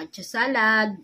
nacho salad.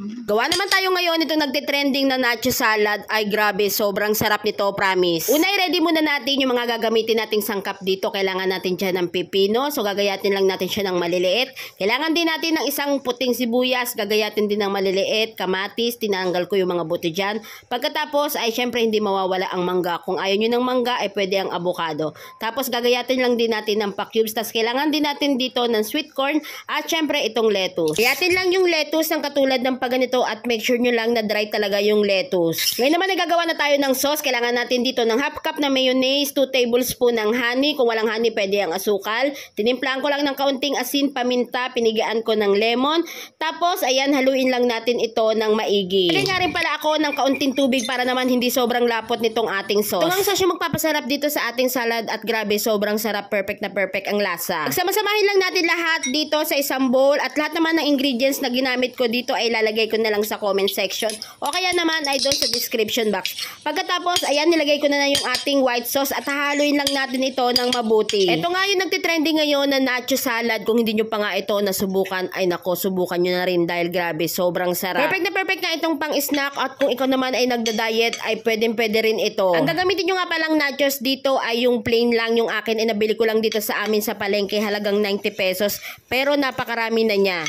Gawa naman tayo ngayon itong nagtitrending na nacho salad. Ay grabe, sobrang sarap nito, promise. Una, i-ready muna natin yung mga gagamitin nating sangkap dito. Kailangan natin dyan ng pipino. So gagayatin lang natin siya ng maliliit. Kailangan din natin ng isang puting sibuyas. Gagayatin din ng maliliit. Kamatis, tinanggal ko yung mga buto dyan. Pagkatapos ay syempre hindi mawawala ang mangga. Kung ayaw nyo ng mangga ay pwede ang avocado. Tapos gagayatin lang din natin ng pa-cubes. Tapos kailangan din natin dito ng sweet corn. At syempre itong lettuce. Gayatin lang yung lettuce ng katulad ng ganito at make sure nyo lang na dry talaga yung lettuce. Ngayon naman nagagawa na tayo ng sauce. Kailangan natin dito ng half cup na mayonnaise, 2 tablespoon ng honey. Kung walang honey, pwede ang asukal. Tinimplaan ko lang ng kaunting asin, paminta, pinigaan ko ng lemon. Tapos, ayan, haluin lang natin ito ng maigi. Pwede nga rin pala ako ng kaunting tubig para naman hindi sobrang lapot nitong ating sauce. Ito ang sauce yung magpapasarap dito sa ating salad at grabe, sobrang sarap, perfect na perfect ang lasa. Pagsama-samahin lang natin lahat dito sa isang bowl at lahat naman ng ingredients na ginamit ko dito ay lalagay ko na lang sa comment section o kaya naman ay doon sa description box. Pagkatapos, ayan, nilagay ko na yung ating white sauce at hahaluin lang natin ito ng mabuti. Ito nga yung nagtitrending ngayon na nacho salad. Kung hindi nyo pa nga ito nasubukan, ay nako, subukan nyo na rin dahil grabe, sobrang sarap. Perfect na perfect nga itong pang snack at kung ikaw naman ay nagda-diet, ay pwede rin ito. Ang gagamitin nyo nga palang nachos dito ay yung plain lang. Yung akin ay nabili ko lang dito sa amin sa palengke, halagang 90 pesos. Pero napakarami na niya.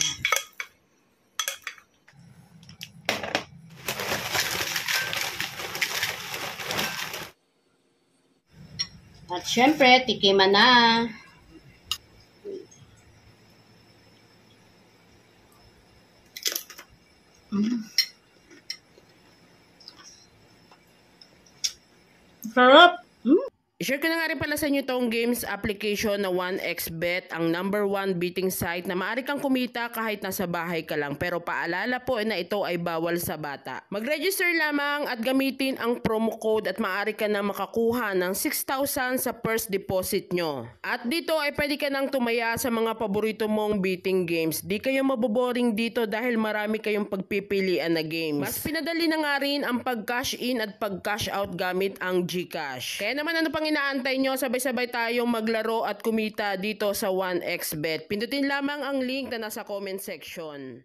At syempre, tikiman na. Sarap! I-share ko na nga rin pala sa inyo itong games application na 1xBet, ang #1 betting site na maaari kang kumita kahit nasa bahay ka lang. Pero paalala po na ito ay bawal sa bata. Mag-register lamang at gamitin ang promo code at maaari ka na makakuha ng 6,000 sa first deposit nyo. At dito ay pwede ka nang tumaya sa mga paborito mong betting games. Di kayo maboboring dito dahil marami kayong pagpipilian na games. Mas pinadali na nga rin ang pag-cash in at pag-cash out gamit ang GCash. Kaya naman ano pang inaantay nyo, sabay-sabay tayong maglaro at kumita dito sa 1xBet. Pindutin lamang ang link na nasa comment section.